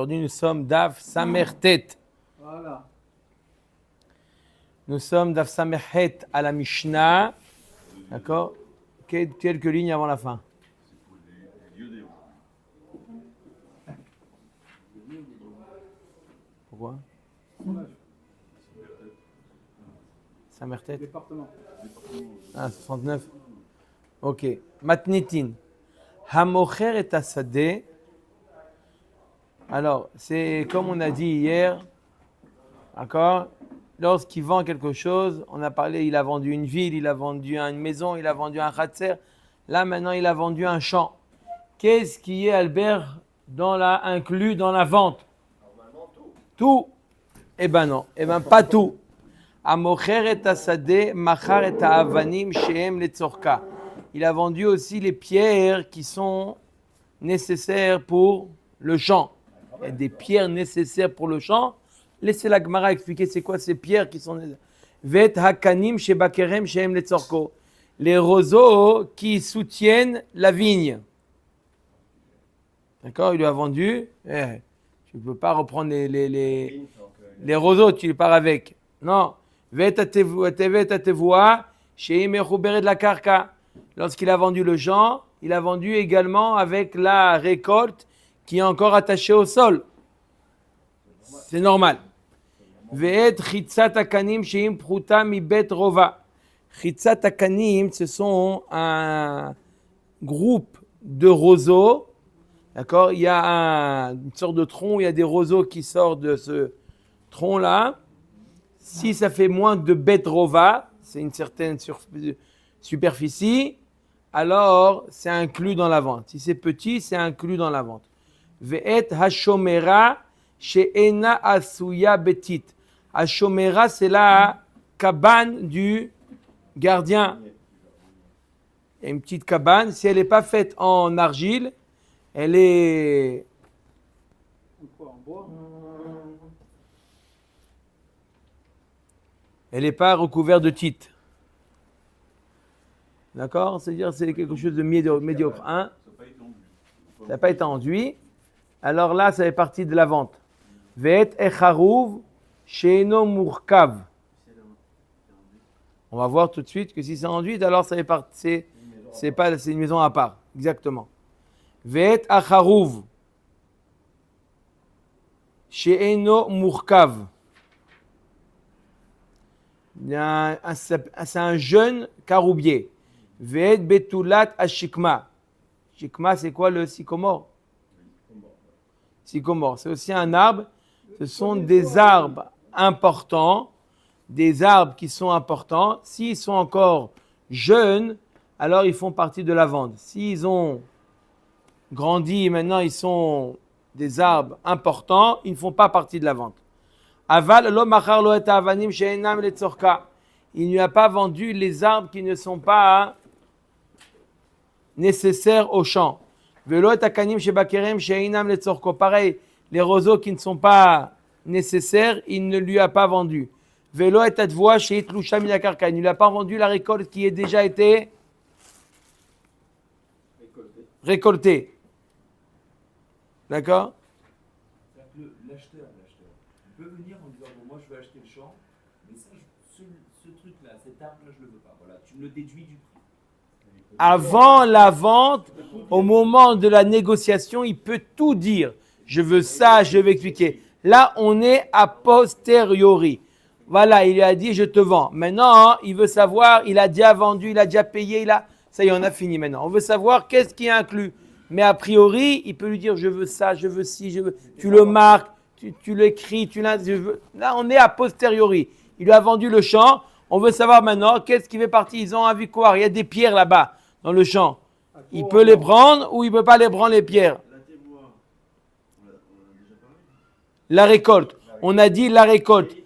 Aujourd'hui, nous sommes Daf Samertet. Voilà. Nous sommes Daf Samerhet à la Mishnah. D'accord? Quelques lignes avant la fin. Pourquoi? Samertet. Département. Ah, 69. Ok. Matnitin. Hamocher et Asadeh. Alors, c'est comme on a dit hier, d'accord? Lorsqu'il vend quelque chose, on a parlé, il a vendu une ville, il a vendu une maison, il a vendu un khatser. Là, maintenant, il a vendu un champ. Qu'est-ce qui est, Albert, inclus dans la vente? Tout. Eh ben non, eh ben pas tout. Amocher et asadeh, machar et avanim, shehem letzorka. Il a vendu aussi les pierres qui sont nécessaires pour le champ. Il y a des pierres nécessaires pour le champ. Laissez la Gemara expliquer c'est quoi ces pierres qui sont nécessaires. Vet hakanim shebakerem shehem letzorko. Les roseaux qui soutiennent la vigne. D'accord? Il lui a vendu. Tu ne peux pas reprendre les roseaux, tu les pars avec. Non. Vet atevoa shehem echuberet la karka. Lorsqu'il a vendu le champ, il a vendu également avec la récolte qui est encore attachée au sol. C'est normal. Ve'et chitzat akanim sheim pruta mi bet rova. Chitzat akanim, ce sont un groupe de roseaux. D'accord? Il y a une sorte de tronc, il y a des roseaux qui sortent de ce tronc-là. Si ça fait moins de bet rova, c'est une certaine superficie, alors c'est inclus dans la vente. Si c'est petit, c'est inclus dans la vente. Ve'et hashomera she'ena asuya betit. Hashomera, c'est la cabane du gardien. Il y a une petite cabane. Si elle n'est pas faite en argile, elle est... En bois. Elle n'est pas recouverte de titre. D'accord? C'est-à-dire c'est quelque chose de médiocre. Hein? Ça n'a pas été enduit. Alors là, ça fait partie de la vente. Ve'et echarouv she'eno murkav. On va voir tout de suite que si c'est enduit, alors ça fait partie. C'est une maison à part. Exactement. Ve'et acharouv she'eno murkav. C'est un jeune caroubier. Ve'et betulat ashikma. Shikma, c'est quoi le sycomore? Sycomore, c'est aussi un arbre. Ce sont des arbres importants, des arbres qui sont importants. S'ils sont encore jeunes, alors ils font partie de la vente. S'ils ont grandi et maintenant ils sont des arbres importants, ils ne font pas partie de la vente. Aval lo machar lo et avanim she'enam letzorka. Il ne lui a pas vendu les arbres qui ne sont pas nécessaires au champ. Velo et akanim shebakerem she'enam letzorko. Pareil, les roseaux qui ne sont pas nécessaires, il ne lui a pas vendu. Velo et atvoa she'itlusha minakarka. Il ne lui a pas vendu la récolte qui a déjà été récoltée. D'accord? L'acheteur, il peut venir en disant bon, moi je veux acheter le champ, mais ça, ce truc-là, cet arbre-là, je ne le veux pas. Voilà, tu me le déduis du prix. Avant la vente, au moment de la négociation, il peut tout dire. Je veux ça, je vais expliquer. Là, on est a posteriori. Voilà, il lui a dit je te vends. Maintenant, il veut savoir, il a déjà vendu, il a déjà payé, ça y est, on a fini maintenant. On veut savoir qu'est-ce qui est inclus. Mais a priori, il peut lui dire je veux ça, je veux ci, je veux. Tu le marques, tu l'écris, Là, on est a posteriori. Il lui a vendu le champ. On veut savoir maintenant qu'est-ce qui fait partie. Ils ont un victoire. Il y a des pierres là-bas dans le champ. Il peut les prendre ou il ne peut pas les prendre les pierres. La récolte. On a dit la récolte.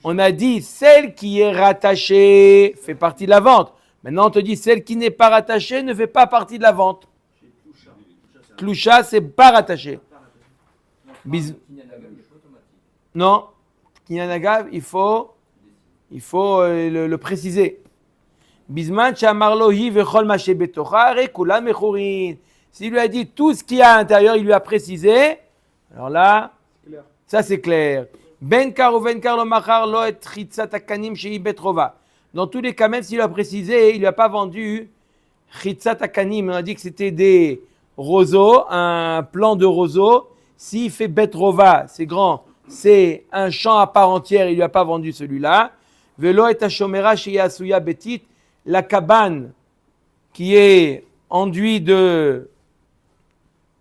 On a dit celle qui est rattachée fait partie de la vente. Maintenant, on te dit celle qui n'est pas rattachée ne fait pas partie de la vente. Klusha, c'est pas rattaché. Non, Kinyanagav, il faut le préciser. Bisman shamarlohi vechol maché betocha rekula mechurin. S'il lui a dit tout ce qu'il y a à l'intérieur, il lui a précisé. Alors là, Clair. Ça, c'est clair. Ben kar ou ben kar lo machar lo et chitzat akanim shei betrova. Dans tous les cas, même s'il a précisé, il lui a pas vendu chitzat akanim. On a dit que c'était des roseaux, un plan de roseaux. S'il fait betrova, c'est grand, c'est un champ à part entière, il lui a pas vendu celui-là. Velo et hashomera shei asuya betit. La cabane qui est enduit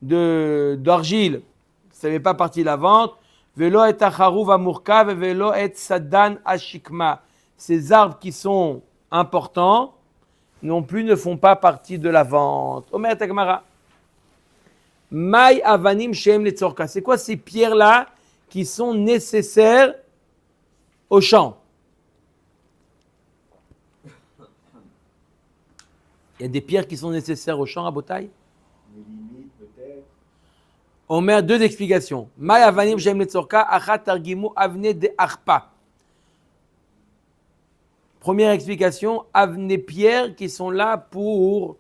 d'argile, ça ne fait pas partie de la vente. Velo et acharouv amurkav, velo et sadan ashikma. Ces arbres qui sont importants non plus ne font pas partie de la vente. Omer Tagmara. Mai avanim shem letzorka. C'est quoi ces pierres-là qui sont nécessaires au champ? Il y a des pierres qui sont nécessaires au champ à Botaï. Les limites, peut-être. On met deux explications. Mai avanim shem letzorka, achat targimu avne de arpa. Première explication, avne pierres qui sont là pour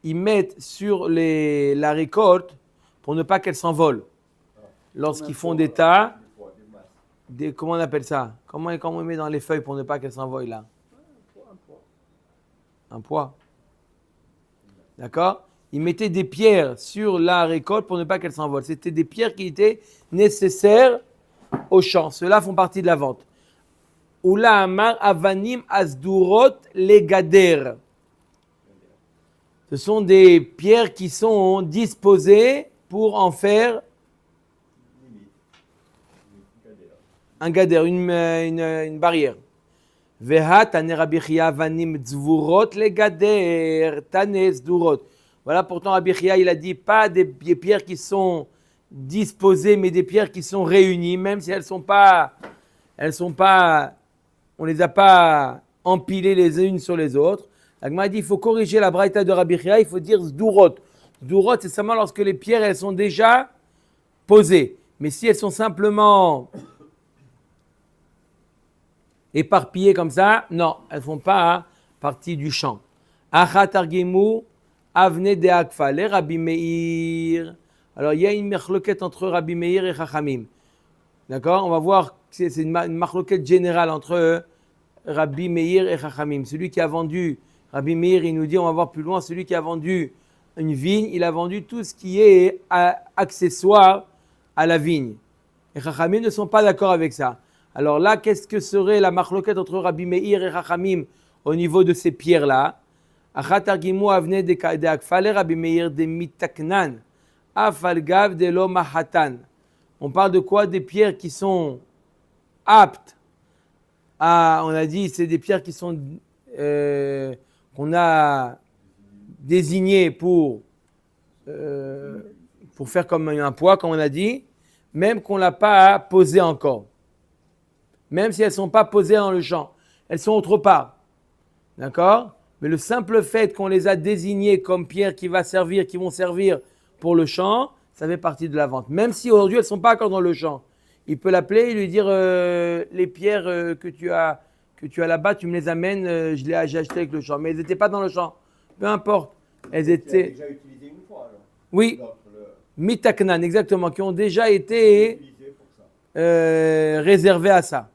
y mettre sur la récolte pour ne pas qu'elle s'envole. Lorsqu'ils font des tas, comment on appelle ça? Comment on met dans les feuilles pour ne pas qu'elles s'envolent là? Un poids. D'accord? Ils mettaient des pierres sur la récolte pour ne pas qu'elle s'envole. C'était des pierres qui étaient nécessaires au champ. Ceux-là font partie de la vente. Oula amar avanim asdurot legader. Ce sont des pierres qui sont disposées pour en faire un gader, une barrière. Veha tane Rabbi Chia avanim zvurot legader tane zdurot. Voilà, pourtant Rabbi Chia il a dit pas des pierres qui sont disposées, mais des pierres qui sont réunies, même si elles sont pas, on les a pas empilées les unes sur les autres. La Gemara dit il faut corriger la braïta de Rabbi Chia, il faut dire zdurot. Zdurot, c'est seulement lorsque les pierres elles sont déjà posées. Mais si elles sont simplement éparpillées comme ça, non, elles ne font pas partie du champ. Achat argemu avne de akfa, les Rabbi Meir. Alors il y a une marloquette entre Rabbi Meir et Chachamim. D'accord? On va voir que c'est une marloquette générale entre Rabbi Meir et Chachamim. Celui qui a vendu, Rabbi Meir, il nous dit, on va voir plus loin, celui qui a vendu une vigne, il a vendu tout ce qui est accessoire à la vigne. Et Chachamim ne sont pas d'accord avec ça. Alors là, qu'est-ce que serait la marloquette entre Rabbi Meir et Chachamim au niveau de ces pierres-là? Achat argimu avne de akfale Rabbi Meir de mitaknan, afalgav de lo mahatan. On parle de quoi? Des pierres qui sont aptes à, on a dit, c'est des pierres qui sont qu'on a désignées pour faire comme un poids, comme on a dit, même qu'on ne l'a pas posé encore. Même si elles ne sont pas posées dans le champ. Elles sont autre part. D'accord? Mais le simple fait qu'on les a désignées comme pierres qui vont servir pour le champ, ça fait partie de la vente. Même si aujourd'hui elles ne sont pas encore dans le champ. Il peut l'appeler et lui dire les pierres que tu as là-bas, tu me les amènes, j'ai acheté avec le champ. Mais elles n'étaient pas dans le champ. Peu importe. Elles étaient. Déjà utilisé une fois alors. Oui. Mitaknan, exactement, qui ont déjà été réservés à ça.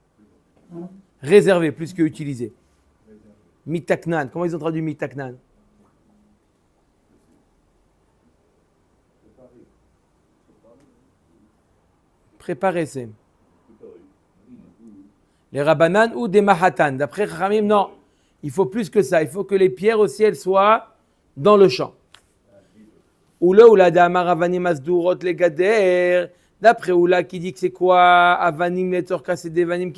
Réservés plus que utilisés. Mitaknan. Comment ils ont traduit mitaknan? Préparer, c'est. Les rabanan ou des mahatan. D'après Chachamim, non. Il faut plus que ça. Il faut que les pierres aussi, elles soient dans le champ. Oula oula d'amar avanim asdurot legader. D'après Oula qui dit que c'est quoi? Avanim letzorka, c'est des vanim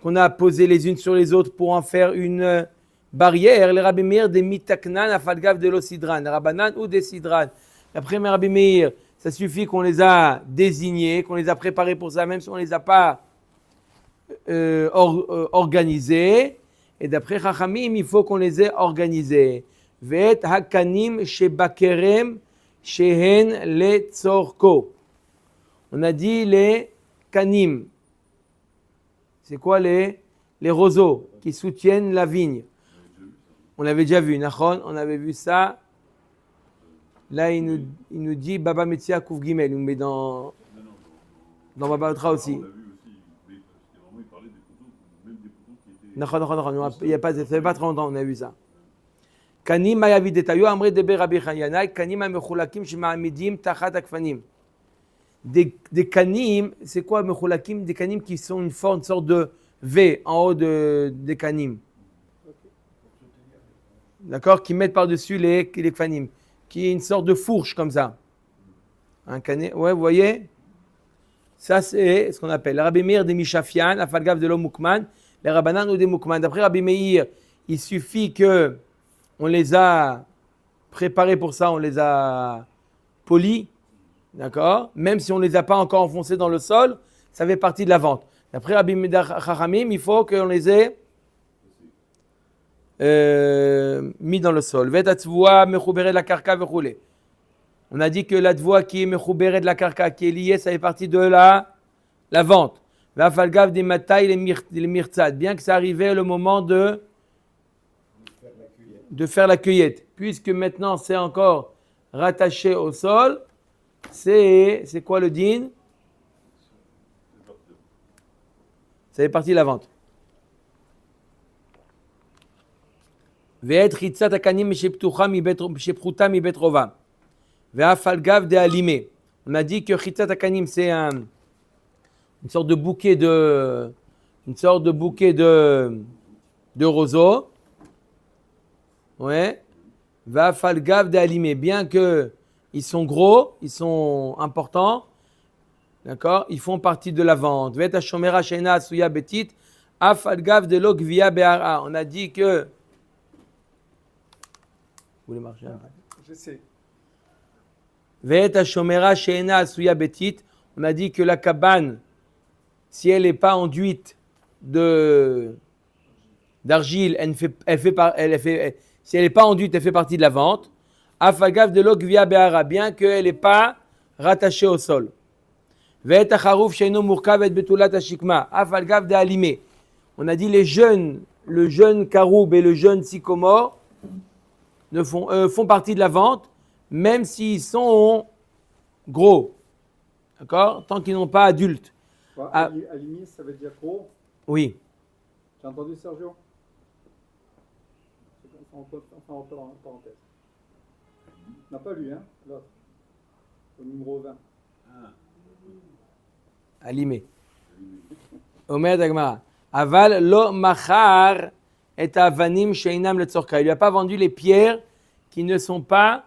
qu'on a posées les unes sur les autres pour en faire une barrière. Les Rabbi Meir des mitaknan afalgav de l'osidran. Les rabanan ou des sidran. D'après Rabbi Meir, ça suffit qu'on les a désignés, qu'on les a préparés pour ça, même si on ne les a pas organisés. Et d'après Chachamim, il faut qu'on les ait organisés. Vet hakanim shebakerem shehen letzorko. On a dit les kanim. C'est quoi les roseaux qui soutiennent la vigne? On l'avait déjà vu, Nachon, on avait vu ça. Là, il nous dit Baba Metzia Kouf Gimel. Il nous met dans dans Babatra aussi. On l'a vu aussi, mais c'était vraiment, il parlait des poteaux, même des poteaux qui étaient. Non, il y a pas, ça fait pas très longtemps, on a vu ça. Kanim mayavidetayo amre debe Rabbi Chanyanai, kanim amechulakim shema'amidim tachat akfanim. Des kanim, c'est quoi mechulakim? Des kanim qui sont une sorte de V en haut des kanim. D'accord? Qui mettent par-dessus les kfanim. Qui est une sorte de fourche comme ça. Un canet, ouais, vous voyez? Ça, c'est ce qu'on appelle Rabbi Meir des Mishafian, Afalgav de l'Omukman, les Rabbanan ou des Mukman. D'après Rabbi Meir, il suffit que on les a préparés pour ça, on les a polis, d'accord? Même si on ne les a pas encore enfoncés dans le sol, ça fait partie de la vente. D'après Rabbi Meir Chachamim, il faut qu'on les ait mis dans le sol. Vetatzvoa mechuberet la karka vechule. On a dit que la dvoa qui est mechuberet de la karka, qui est liée, ça fait partie de la vente. Vafalgav des mataï les mirtzad. Bien que ça arrivait le moment de faire la cueillette. Puisque maintenant c'est encore rattaché au sol, c'est quoi le din? Ça fait partie de la vente. Ve'et chitzat akanim misheptucha mishepchuta mibet rova. Ve'afalgav de alimé. On a dit que chitzat akanim c'est une sorte de bouquet de roseaux. Ouais. Ve'afalgav de alimé. Bien que ils sont gros, ils sont importants, d'accord, ils font partie de la vente. Ve'et hashomera sheina asuya betit afalgav de lo gvia be'ara. On a dit que vous voulez marcher? J'essaie. Ve'et hashomera she'ena asuya betit. On a dit que la cabane, si elle n'est pas enduite d'argile, si elle n'est pas enduite, elle fait partie de la vente. Afagav de l'ogvia be'ara, bien qu'elle n'est pas rattachée au sol. Ve'et hacharouf she'eno murkav et betulat hashikma. Afagav de alimé. On a dit le jeune caroub et le jeune sycomore font partie de la vente, même s'ils sont gros. D'accord? Tant qu'ils n'ont pas adultes. Aligné, ça veut dire gros. Oui. J'ai entendu Sergio. Enfin, en parenthèse. On n'a pas lu, hein, l'autre. Le numéro 20. Alimé. Omer Dagmara. Aval lo machar et avanim sheinam letzorka. Il lui a pas vendu les pierres qui ne sont pas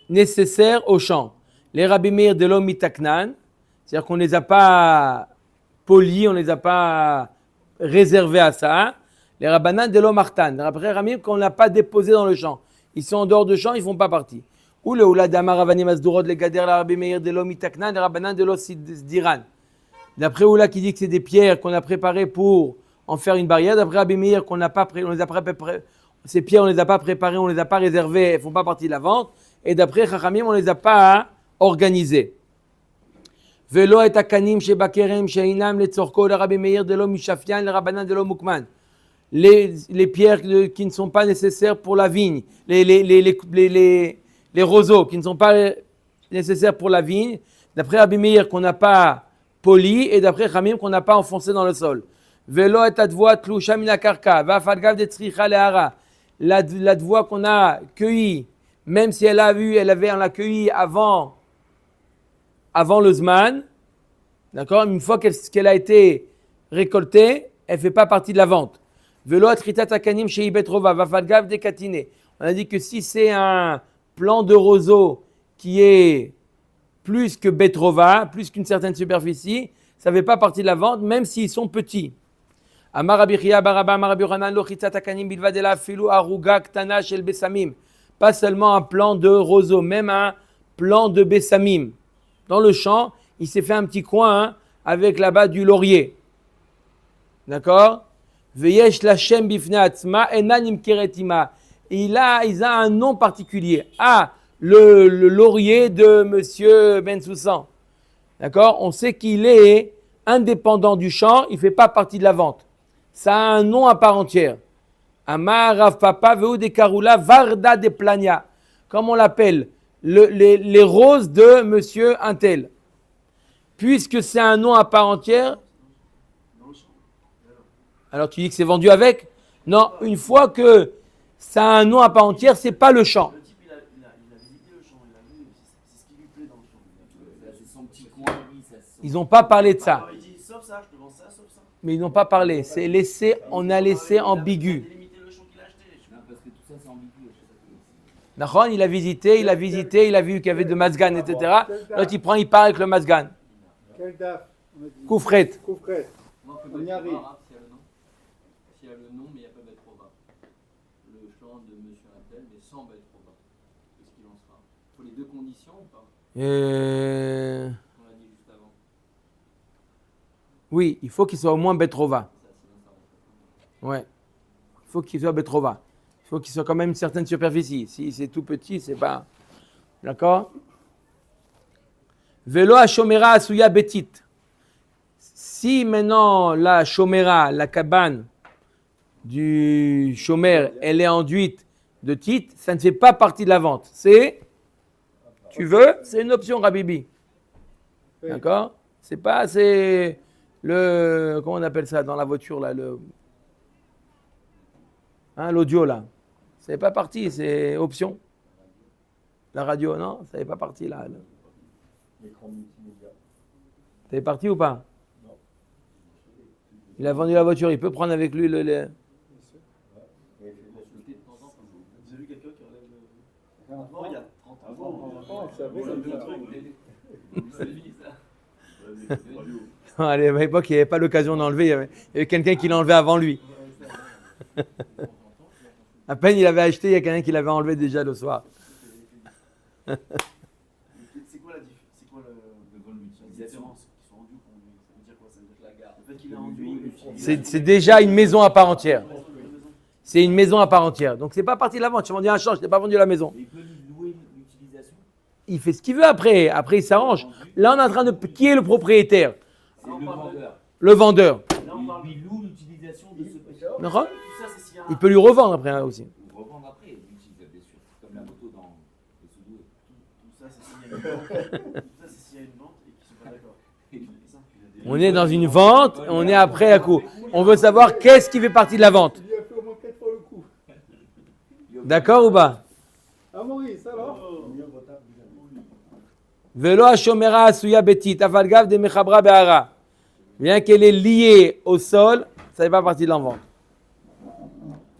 nécessaires au champ. Les Rabbi Meir de lo mitaknan, c'est-à-dire qu'on ne les a pas polis, on ne les a pas réservés à ça. Les Rabbanan de lo martan. Après Rabbi qu'on n'a pas déposé dans le champ. Ils sont en dehors du champ, ils ne font pas partie. Ou le oula damar avanim asdurot le gader la Rabbi Meir de lo mitaknan, les Rabbanan de lo sdiran. D'après Oula qui dit que c'est des pierres qu'on a préparées pour en faire une barrière. D'après Rabbi Meir qu'on n'a pas on les a préparées, ces pierres on ne les a pas préparées, on ne les a pas réservées, elles ne font pas partie de la vente. Et d'après Chachamim on ne les a pas organisées. Velo et akanim chez Bakerem chez Inam les tzorko le Rabbi Meir de l'homme Mishafian le Rabbanan de l'homme Mukman. Les pierres qui ne sont pas nécessaires pour la vigne, les roseaux qui ne sont pas nécessaires pour la vigne. D'après Rabbi Meir qu'on n'a pas poli et d'après Chamim qu'on n'a pas enfoncé dans le sol. Velo et advoa tlusha mina karka va falgav de tzricha lehara. La dvoie qu'on a cueillie, même si on l'a cueillie avant le zman, d'accord, une fois qu'elle a été récoltée, elle fait pas partie de la vente. Velo atritat akanim shei betrova va falgav de katine. On a dit que si c'est un plant de roseau qui est plus que betrova, plus qu'une certaine superficie, ça ne fait pas partie de la vente, même s'ils sont petits. Amar Rabbi Chia bar Abba Amar Rabbi Yochanan lo chitzat akanim bilvad ela afilu aruga ktana shel besamim. Pas seulement un plant de roseau, même un plant de besamim. Dans le champ, il s'est fait un petit coin avec là-bas du laurier. D'accord? Veyesh lachem bifnei atzma enan nimkeret ima. Il a un nom particulier. Le laurier de Monsieur Ben Soussan. D'accord? On sait qu'il est indépendant du champ, il ne fait pas partie de la vente. Ça a un nom à part entière. Amar Rav Papa Veu de Karula Varda de Plania. Comme on l'appelle, les roses de Monsieur Intel. puisque c'est un nom à part entière, alors tu dis que c'est vendu avec? Non, une fois que ça a un nom à part entière, c'est pas le champ. Le type, il a visité le champ, il a vu, c'est ce qui lui plaît dans le champ. C'est son petit coin, oui, ça se sent. Ils n'ont pas parlé de ça. Alors, il dit, sauf ça, je te vends ça, sauf ça. Mais ils n'ont pas parlé. C'est laissé, on a laissé ambigu. Il a délimité le champ qu'il a acheté. Non, parce que tout ça, c'est ambigu. Nahon, il a visité, il a vu qu'il y avait de Mazgan, etc. L'autre, il prend, il part avec le Mazgan. Quel daf on a dit Koufret. Koufret. Moi, On y arrive. S'il y a le nom, mais il n'y a pas bête Roba. Le champ de M. Abdel, mais sans bête Roba. Qu'est-ce qu'il en sera? Il faut les deux conditions ou pas? On l'a dit juste avant. Oui, il faut qu'il soit au moins Betrova. Ça, sinon ça rentre pas. Ouais. Il faut qu'il soit Betrova. Il faut qu'il soit quand même une certaine superficie. Si c'est tout petit, c'est pas. D'accord? Velo à Shomera Asuya Betit. Si maintenant la Shomera, la cabane du Shomer, elle est enduite de tit, ça ne fait pas partie de la vente. C'est, tu veux, c'est une option, Rabibi. Oui. D'accord? C'est pas, c'est le, comment on appelle ça dans la voiture là, le, hein, l'audio là. C'est pas parti, c'est option. La radio, non, ça n'est pas parti là. L'écran multimédia. T'es parti ou pas? Il a vendu la voiture, il peut prendre avec lui le. Et fait Consulter de temps en temps. J'ai vu quelqu'un qui enlève le. Avant, il y a 30 ans. Oh, c'est vrai, comme ça. Vous avez vu ça? Allez, à l'époque, il n'y avait pas l'occasion d'enlever. Il y avait quelqu'un qui l'a enlevé avant lui. À peine il avait acheté, il y a quelqu'un qui l'avait enlevé déjà le soir. C'est quoi la différence? C'est quoi la différence qu'ils sont rendus conduits? Ça veut dire quoi? Ça veut dire la gare. Le fait qu'il est rendu. C'est déjà une maison à part entière. C'est une maison à part entière. Donc, c'est pas parti de la vente. Tu as vendu un champ, je n'ai pas vendu la maison. Il peut lui louer l'utilisation. Il fait ce qu'il veut après. Après, il s'arrange. Là, on est en train de. Qui est le propriétaire? C'est le vendeur. Le vendeur. Là, on parle. Il lui loue l'utilisation de ce petit. D'accord? Tout ça, c'est s'il y a un. Il peut lui revendre après hein, aussi. Ou revendre après, l'utiliser, bien sûr. Comme la moto dans les sous-doués. Tout ça, c'est s'il y a une vente. Tout ça, c'est s'il y a une vente et qu'ils sont pas d'accord. C'est ça. On est dans une vente, on est après à coup. On veut savoir qu'est-ce qui fait partie de la vente. Il lui a fait au moins 4 fois le coup. D'accord ou pas? Ah, Maurice, alors Velo Shomera Asuya Betit, Afalgav de Mechabra Be'ara. Bien qu'elle est liée au sol, ça n'est pas partie de la vente.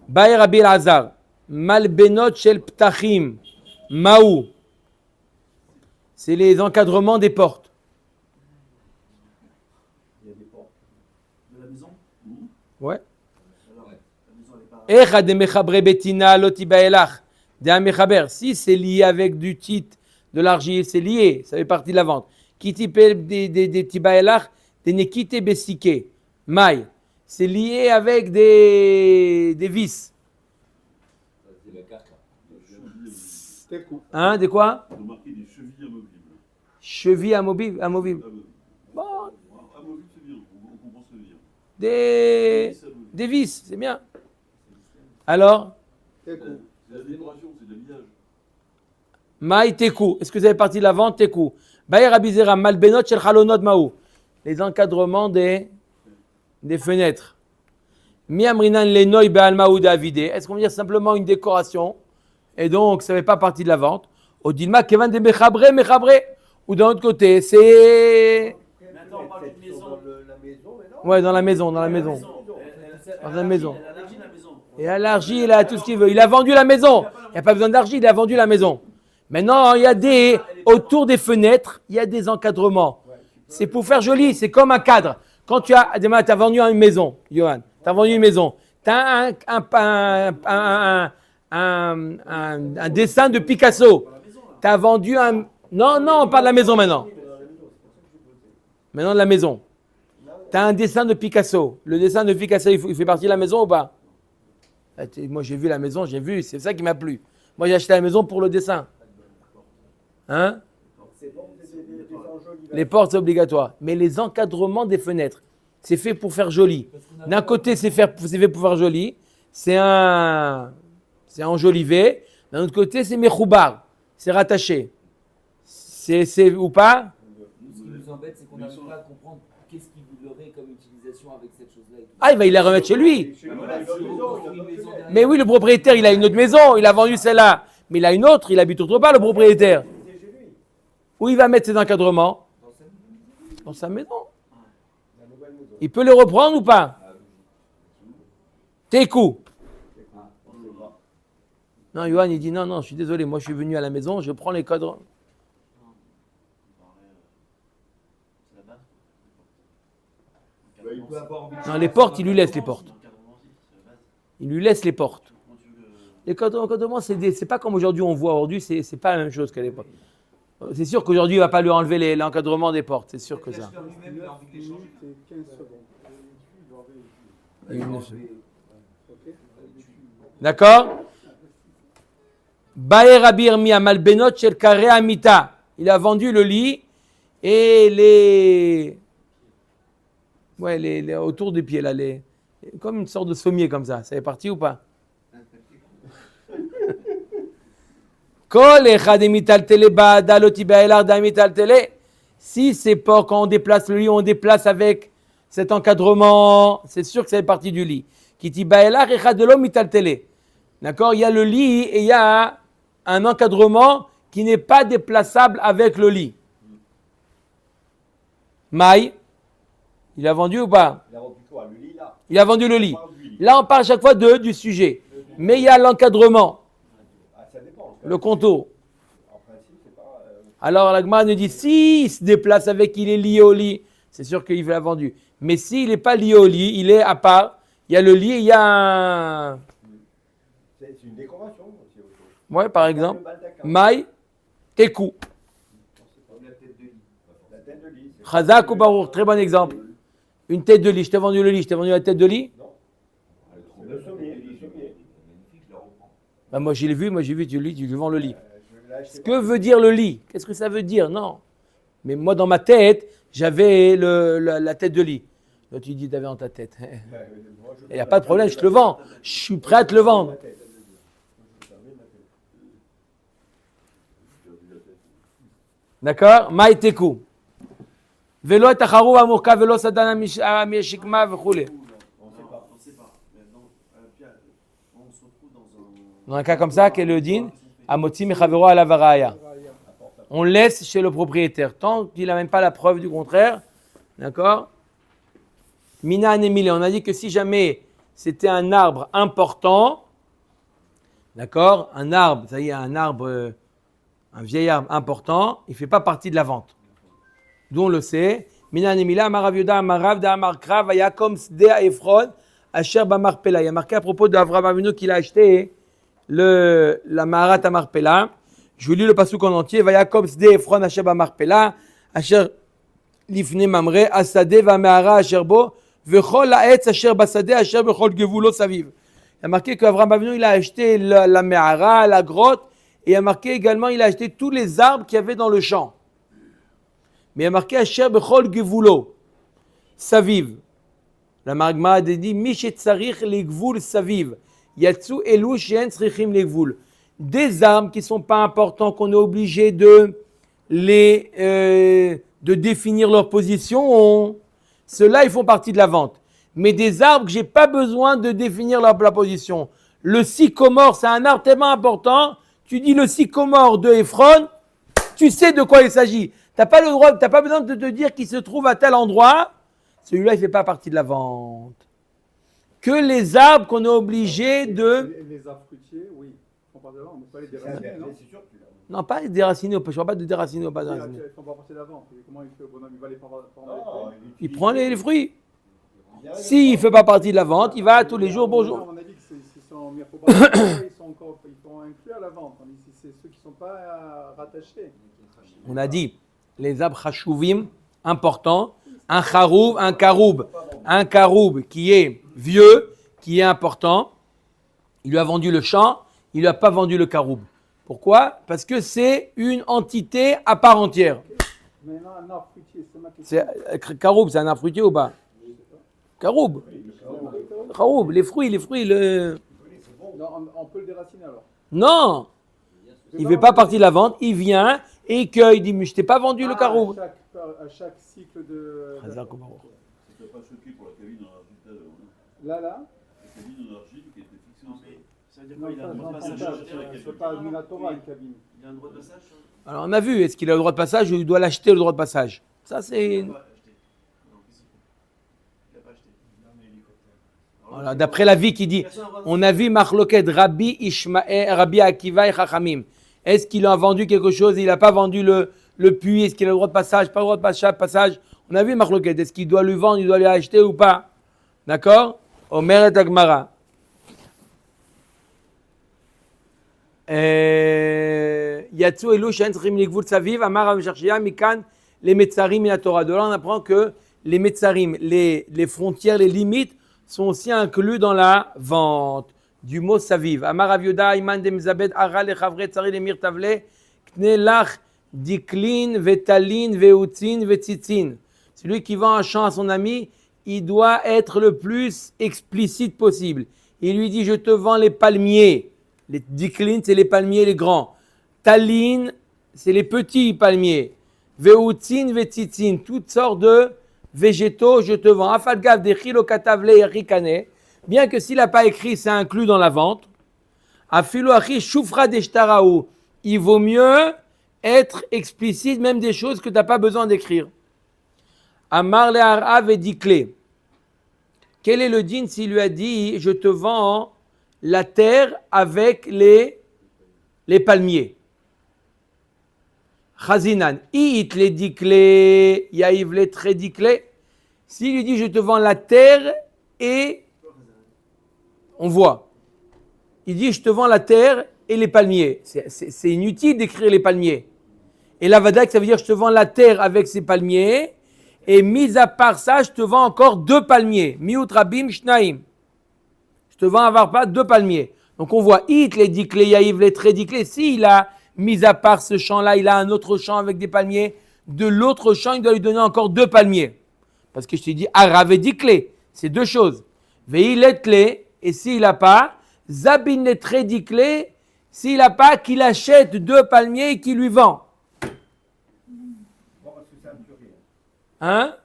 Baï Rabbi Elazar, Malbenot Shel Ptachim, Maou. C'est les encadrements des portes. Il y a des portes. De la maison. Ouais. Alors, la maison, elle est pas. Echa de Mechabre Betina Lotiba Elach. De Mechaber. Si c'est lié avec du tit, de l'argile, c'est lié, ça fait partie de la vente. Kiti des Tibaelach, des Nekite Besike. Maï. C'est lié avec des vis. C'est la carte. Tel coup. Hein, des quoi? Ils ont marqué des chevilles amovibles. Chevilles amovibles. Amovibles. Bon, Amovibles, c'est bien, on comprend ce que ça veut dire. des vis, c'est bien. Alors, Tel coup. C'est la décoration, c'est de l'habillage. Maï Tekou. Est-ce que ça fait partie de la vente? Tekou. Baïr Abizera, Malbenot Shel Chalonot Maou. Les encadrements des fenêtres. Miamrinan Lenoy Be'al Maou Davide. Est-ce qu'on veut dire simplement une décoration? Et donc, ça ne fait pas partie de la vente. Odilma Kevan de Mechabre. Ou d'un autre côté, c'est. Mais attends, on parle d'une maison. La maison, mais non. Ouais, dans la maison. Dans la maison. Elle Dans la maison. Elle a élargi la maison. Et à l'argile, il a tout ce qu'il veut. Il a vendu la maison. Il n'y a pas besoin d'argile, il a vendu la maison. Maintenant, il y a des. Autour des fenêtres, il y a des encadrements. C'est pour faire joli, c'est comme un cadre. Quand tu as. Demain, tu as vendu une maison, Johan. Tu as vendu une maison. Tu as un dessin de Picasso. Tu as vendu un. Non, on parle de la maison maintenant. Maintenant, de la maison. Tu as un dessin de Picasso. Le dessin de Picasso, il fait partie de la maison ou pas? Moi, j'ai vu la maison, c'est ça qui m'a plu. Moi, j'ai acheté la maison pour le dessin. Hein? C'est bon, c'est des enjeux Les portes, c'est obligatoire. Mais les encadrements des fenêtres, c'est fait pour faire joli. D'un côté, c'est fait pour faire joli. C'est enjolivé. D'un autre côté, c'est mechoubar. C'est rattaché. C'est ou pas? Nous, ce qui nous nous embête, c'est qu'on n'arrive pas à comprendre qu'est-ce qu'il voudrait comme utilisation avec cette chose-là. et tout. Ah, il va la remettre chez lui. Chez nous, Voilà, il si a on une maison, construit il a une maison derrière. Mais oui, le propriétaire, il a une autre maison. Il a vendu celle-là. Mais il a une autre. Il habite autre part, le propriétaire. C'est chez lui, Où il va mettre ses encadrements? Dans sa maison. la nouvelle maison. Il peut les reprendre ou pas? Tes coups. Non, Yohan, il dit non, je suis désolé. Moi, je suis venu à la maison. Je prends les cadres. C'est la base. Il peut avoir envie de Non, les portes, il lui laisse les portes. L'encadrement aussi, c'est la base. Il lui laisse les portes. Comment tu veux que- Les encadrements, c'est pas comme aujourd'hui on voit. Aujourd'hui, c'est pas la même chose qu'à l'époque. C'est sûr qu'aujourd'hui, il va pas lui enlever l'encadrement des portes. C'est sûr que ça. L'acheteur lui-même, il a envie de les changer. minutes et 15 secondes. Ok. D'accord? Baer Rabir mi amalbenot shel kare amita. Il a vendu le lit et les autour des pieds là, comme une sorte de sommier comme ça. Ça est parti ou pas? Kol echad emitaltele ba'ada lo tibaelar d'amitaltele. Si c'est pas quand on déplace le lit, on déplace avec cet encadrement, c'est sûr que ça fait partie du lit. Qui tibaelar echad lo mitaltele. D'accord? Il y a le lit et il y a un encadrement qui n'est pas déplaçable avec le lit. Maï, il a vendu ou pas? Il a vendu quoi? Le lit là? Il a vendu le lit. On parle du lit. Là, on parle chaque fois du sujet. Mais il y a l'encadrement, Ah, ça dépend. le contour. En principe, c'est pas. Alors, l'Agma nous dit, s'il se déplace avec, il est lié au lit, c'est sûr qu'il l'a vendu. Mais s'il n'est pas lié au lit, il est à part, il y a le lit, il y a un... C'est une décoration. C'est autre chose. Ouais, par exemple, Le baldaquin. Maï, Tekou, Comme la tête de lit. La tête de lit. c'est- Chazak ou Barour, très bon exemple. Une tête de lit, je t'ai vendu le lit, je t'ai vendu la tête de lit. Non. Le sommier. Le sommier. Magnifique, je la reprends. Ben moi, j'ai vu tu lui vends le lit. Je l'ai acheté Ce que veut dire le lit? Qu'est-ce que ça veut dire? Non. Mais moi, dans ma tête, j'avais la tête de lit. Là, tu dis, t'avais dans ta tête. Il n'y a pas de problème, je te le vends. Je suis prêt à te le vendre. D'accord? Maï tekou. Velo et acharou amurka velo sadan amishikma v'choule. On sait pas. Mais Pierre, on se retrouve dans un. Dans un cas comme ça, quel est le din? Amotzi mechavero ala varaya. On laisse chez le propriétaire. Tant qu'il n'a même pas la preuve du contraire. D'accord? Mina anemile. On a dit que si jamais c'était un arbre important, d'accord? Un arbre, ça y est, un arbre, un vieil arbre important, il ne fait pas partie de la vente. D'où on le sait. Mina anemile, amarav yoda, amarav da amarkra, vayakom sdea efron, asher bamarpela. Il y a marqué à propos d'Avraham Avinu qu'il a acheté la Maharat Amarpela. Je vous lis le pasuk en entier. Vayakom sde Efron asher b'Amarpela, asher lifne mamre, asade v'amehara asher bo, v'chol ha'etz asher basade asher b'chol gevulo saviv. Il y a marqué qu'Avraham Avinu il a acheté la Mehara, la grotte, et il y a marqué également il a acheté tous les arbres qu'il y avait dans le champ. Mais il y a marqué asher b'chol gevulo saviv. La Magma a dit Mishet tsarich le gvul saviv. Yatsu elu she'en tzrichim le gvul. Des arbres qui ne sont pas importants, qu'on est obligé de définir leur position, ceux-là, ils font partie de la vente. Mais des arbres que je n'ai pas besoin de définir la position. Le sycomore, c'est un arbre tellement important, tu dis le sycomore de Ephron, tu sais de quoi il s'agit. Tu n'as pas le droit, tu n'as pas besoin de te dire qu'il se trouve à tel endroit. Celui-là, il ne fait pas partie de la vente. Que les arbres qu'on est obligé de... Les arbres fruitiers, oui. On parle de là, on ne peut pas les déraciner, non? C'est sûr que tu l'as. Non, pas les déraciner, je ne parle pas de déraciner ou pas déraciner. Ils ne font pas partie de la vente. Et comment il fait au bonhomme? Il va les prendre Non, Il prend les fruits. il S'il ne fait pas partie de la vente, il va tous les jours, bonjour. On a dit que s'ils sont mis à ils sont encore inclus à la vente. Tandis que c'est ceux qui ne sont pas rattachés. On a dit, les arbres chashouvim, importants, un charoub, un karoub. Un karoub qui est vieux, qui est important, il lui a vendu le champ, il ne lui a pas vendu le karoub. Pourquoi? Parce que c'est une entité à part entière. Maintenant, un arbre fruitier, c'est ma question. Karoub, c'est un arbre fruitier ou pas? Karoub. Karoub, les fruits, le... Non, on peut le déraciner alors. Non, il ne fait pas partie de la vente, il vient et il cueille, il dit, mais je t'ai pas vendu le caroub. À chaque cycle de. Chazak ou Baruch. Ça t'a pas choqué pour la cabine en argile tout à l'heure, hein. Là. La cabine en argile qui était fixée Non, au sol. mais ça veut dire Non, quoi? Il a un droit de ça, passage. c'est pas une Torah, une cabine. Il a un droit de passage? Alors on a vu, est-ce qu'il a le droit de passage ou il doit l'acheter le droit de passage? Ça c'est... Il n'a pas acheté. Non, qu'est-ce qu'il fait? Il n'a pas acheté. Voilà, d'après la vie qui dit, on a vu Marloket Rabbi Ishmael, Rabbi Akiva et Chachamim. Est-ce qu'il a vendu quelque chose? Il n'a pas vendu le puits. Est-ce qu'il a le droit de passage? Pas le droit de passage. On a vu Marloket. Est-ce qu'il doit lui vendre? Il doit lui acheter ou pas? D'accord? Omer et Agmara. Yatsu Elu Shen Tzrim Ligvul Saviv Amar Rav Cherchia Mikan les Metzarim et la Torah. De là on apprend que les Metzarim, les frontières, les limites sont aussi inclus dans la vente du mot Saviv. Amar Rav Yehuda Iman de Mizabed Ara le Chavre Tzari le Mir Tavle Kne Lach Diklin Vetalin Veutzin Vetzitzin. Celui qui vend un champ à son ami, il doit être le plus explicite possible. Il lui dit, je te vends les palmiers. Les diklin, c'est les palmiers, les grands. Talin, c'est les petits palmiers. Veutzin, vetzitzin, toutes sortes de végétaux, je te vends. Afadgav, dechilo katavle rikane. Bien que s'il n'a pas écrit, c'est inclus dans la vente. Afilo achi shufra deshtaraou. Il vaut mieux être explicite, même des choses que tu n'as pas besoin d'écrire. Amar le harav et diklé. Quel est le din s'il lui a dit, je te vends la terre avec les palmiers? Chazinan, it les diklé, yaïv les très diklé. S'il lui dit, je te vends la terre et on voit. Il dit, je te vends la terre et les palmiers. C'est inutile d'écrire les palmiers. Et la vadak, ça veut dire, je te vends la terre avec ses palmiers. Et mis à part ça, je te vends encore 2 palmiers. Miut rabim shnaim. Je te vends avoir pas 2 palmiers. Donc on voit, it les diklé, yaïv les très diklé. S'il a mis à part ce champ-là, il a un autre champ avec des palmiers. De l'autre champ, il doit lui donner encore 2 palmiers. Parce que je t'ai dit, arav et diklé. C'est 2 choses. Veil et clé. Et s'il n'a pas, zabin les très diklé. S'il n'a pas, qu'il achète 2 palmiers et qu'il lui vend. Bon, parce que c'est impuré. Hein?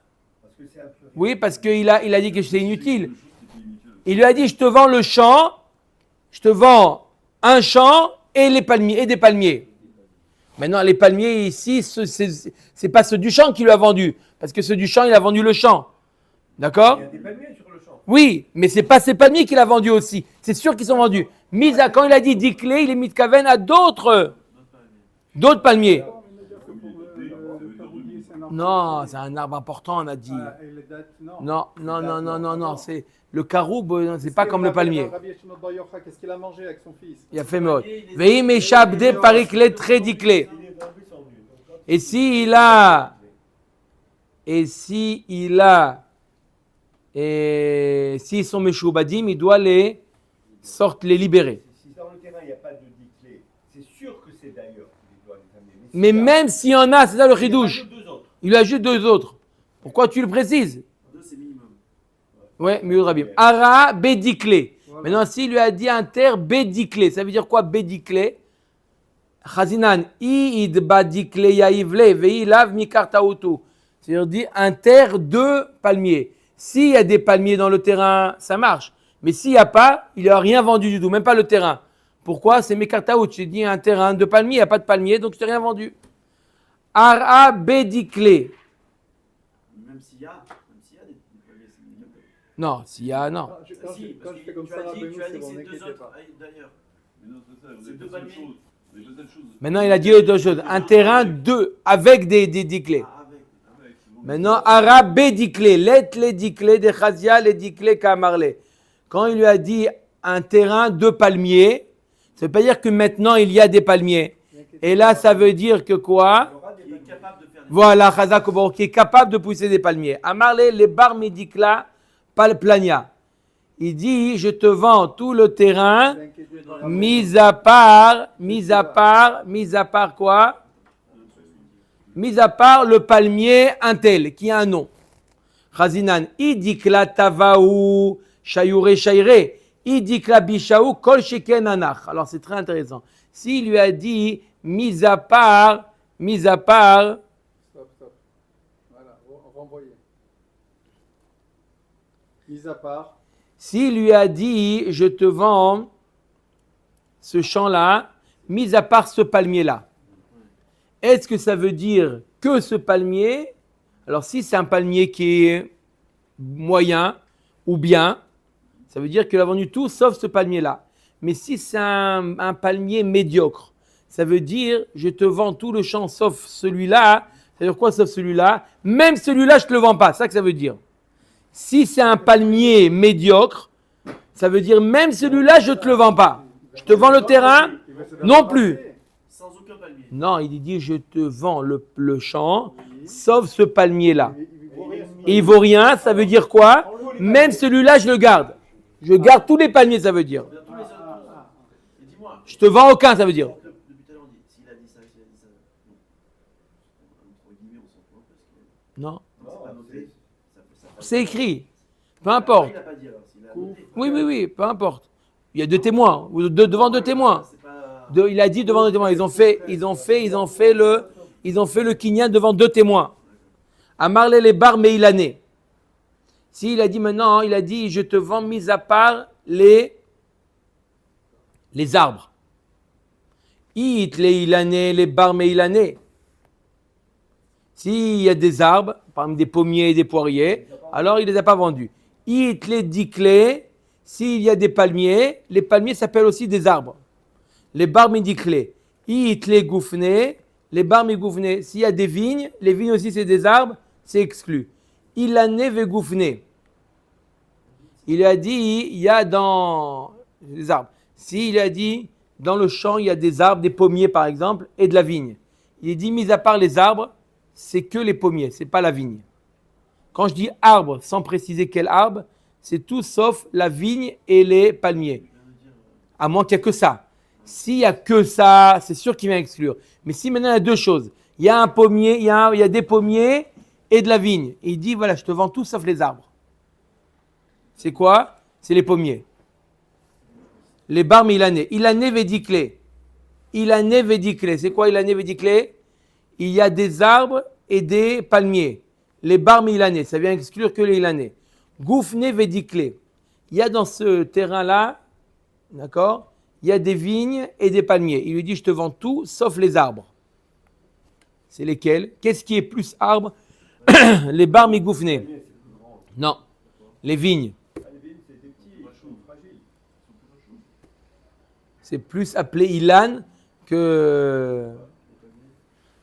Parce que c'est impuré. Oui, parce qu'il a dit que c'est inutile. Il lui a dit, je te vends le champ, je te vends un champ et les palmiers et des palmiers. Maintenant, les palmiers ici, c'est pas ceux du champ qui lui a vendu, parce que ceux du champ, il a vendu le champ. D'accord? Il y a des palmiers sur le champ. Oui, mais c'est pas ces palmiers qu'il a vendus aussi. C'est sûr qu'ils sont vendus. Quand il a dit diklé, il est mis de kaven à d'autres palmiers. Non, c'est un arbre important, on a dit. Et les dates, Non. C'est le caroub, c'est pas comme le palmier. Qu'est-ce qu'il a mangé avec son fils? Il a fait mode. Veim et shabde parikle très diklé. Et s'il a, s'ils sont meshoubadim, il doit les libérer. Si dans le terrain il n'y a pas de diklé, c'est sûr que c'est d'ailleurs qu'il doit les amener. Mais même s'il y en a, c'est ça le chidouche. Deux autres. Il a juste 2 autres. Pourquoi tu le précises? 2, c'est minimum. Ouais, mieux rabim. Ara bédiclé. Maintenant, s'il lui a dit un terre bédiclé, ça veut dire quoi bédiclé? Chazinan, id badiclé yaivle, vei lav mikartaoutou. C'est-à-dire un terre 2 palmiers. S'il y a des palmiers dans le terrain, ça marche. Mais s'il n'y a pas, il n'a rien vendu du tout, même pas le terrain. Pourquoi? C'est mikartaout. J'ai dit un terrain de palmiers, il n'y a pas de palmiers, donc je t'ai rien vendu. Ara bédiclé. Même s'il y a des palmiers, c'est minimum. Non, s'il y a, non. Quand je fais comme ça, tu as dit que c'est 2 n'inquiétez autres. pas. D'ailleurs, Mais non, c'est ça, vous C'est avez deux pas cette palmiers. chose. Vous avez pas cette chose. Maintenant, il a dit 2 choses. Un terrain 2 avec des diclés. avec. Avec, c'est bon. Maintenant, arabe diclé, les diclés de Chazia, les diclés qu'Amarlé. Quand il lui a dit un terrain 2 palmiers, ça ne veut pas dire que maintenant il y a des palmiers. Et là, ça veut dire que quoi? Il y aura des Qui est palmiers. capable de faire des Voilà, Chazak Obor, qui est capable de pousser des palmiers. Amarlé, les bar médicla, pas le plania. Il dit, je te vends tout le terrain, mis à part quoi? Mis à part le palmier intel, qui a un nom. Chazinan, idikla tavaou, shayure shayre, idikla bishaou, kol sheken anach. Alors c'est très intéressant. S'il lui a dit, mis à part mis à part, Stop. Voilà, renvoyez. Mis à part. s'il lui a dit, je te vends ce champ-là, mis à part ce palmier-là. Est-ce que ça veut dire que ce palmier? Alors si c'est un palmier qui est moyen ou bien, ça veut dire qu'il a vendu tout sauf ce palmier-là. Mais si c'est un palmier médiocre, ça veut dire je te vends tout le champ sauf celui-là. Ça veut dire quoi sauf celui-là? Même celui-là, je ne te le vends pas. C'est ça que ça veut dire. Si c'est un palmier médiocre, ça veut dire même celui-là, je ne te le vends pas. Je te vends le terrain, non plus. Sans aucun palmier. Non, il dit je te vends le champ sauf ce palmier-là. Et il vaut rien, ça veut dire quoi? Même celui-là, je le garde. Je garde tous les palmiers, ça veut dire. Tous les autres. Et dis-moi. Je te vends aucun, ça veut dire. Depuis tout à l'heure, on dit s'il a dit ça. Entre guillemets, on s'en fout un peu. Non, C'est pas noté. c'est écrit. Peu importe. Il n'a pas dit alors. S'il a noté. Oui, peu importe. Il y a deux témoins, ou devant deux témoins. C'est pas. Il a dit devant deux témoins. Ils ont fait le kinyan devant deux témoins. Amarle les bar meilané. S'il a dit maintenant, il a dit je te vends mis à part les arbres. It les ilané, les bar meilané. S'il y a des arbres, par exemple des pommiers et des poiriers, alors il ne les a pas vendus. It les diclés, s'il y a des palmiers, les palmiers s'appellent aussi des arbres. Les bar midiclés. It les goufnés, les bar migoufnés. S'il y a des vignes, les vignes aussi c'est des arbres, c'est exclu. Ilané ve goufné. Il a dit, il y a dans les arbres. S'il a dit, dans le champ, il y a des arbres, des pommiers par exemple, et de la vigne. Il est dit, mis à part les arbres, c'est que les pommiers, c'est pas la vigne. Quand je dis arbre, sans préciser quel arbre, c'est tout sauf la vigne et les palmiers. À moins qu'il n'y ait que ça. S'il n'y a que ça, c'est sûr qu'il vient exclure. Mais si maintenant il y a deux choses, il y a un pommier, il y a des pommiers et de la vigne. Et il dit, voilà, je te vends tout sauf les arbres. C'est quoi? C'est les pommiers. Les bar milané. Ilané védiclé. Ilané védiclé. C'est quoi ilané védiclé? Il y a des arbres et des palmiers. Les bar milané. Ça vient exclure que les ilané. Goufné védiclé. Il y a dans ce terrain-là, d'accord? Il y a des vignes et des palmiers. Il lui dit, je te vends tout sauf les arbres. C'est lesquels? Qu'est-ce qui est plus arbre? Les bar migoufné. Non. Les vignes. C'est plus appelé Ilan que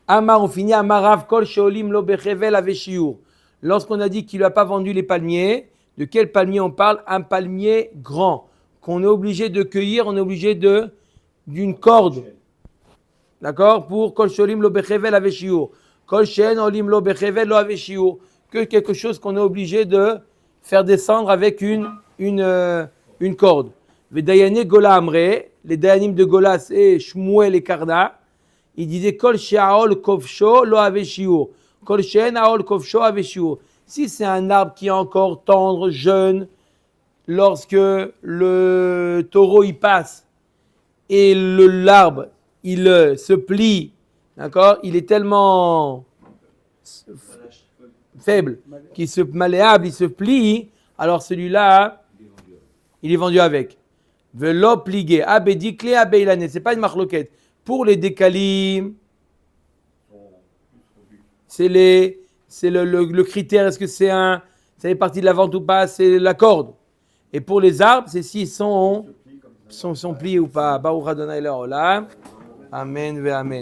Amar, on finit Amarav Kol Sheolim Lo Bechevel Aveshiur. Lorsqu'on a dit qu'il ne lui a pas vendu les palmiers, de quel palmier on parle? Un palmier grand, qu'on est obligé de cueillir, on est obligé d'une corde. D'accord? Pour Kol Sheolim Lo Bechevel Aveshiur. Kol She'en Olim Lo Bechevel Lo Aveshiur. Que quelque chose qu'on est obligé de faire descendre avec une corde. Vedayane Gola Amre, les Dayanim de Gola, c'est Shmuel et Karna. Il disait Kol She'aol Kovsho Lo Aveshiur. Kol She'en Aol Kovsho Aveshiur. Si c'est un arbre qui est encore tendre, jeune, lorsque le taureau y passe et l'arbre il se plie, d'accord, il est tellement faible qu'il se malléable, il se plie, alors celui-là, il est vendu avec. Velo pligué, abédiclé, abéilané. C'est pas une marloquette. Pour les décalim, c'est le critère, est-ce que ça fait partie de la vente ou pas, c'est la corde. Et pour les arbres, c'est s'ils sont pliés ou pas. Baruch Adonai Le'olam. Amen ve amen.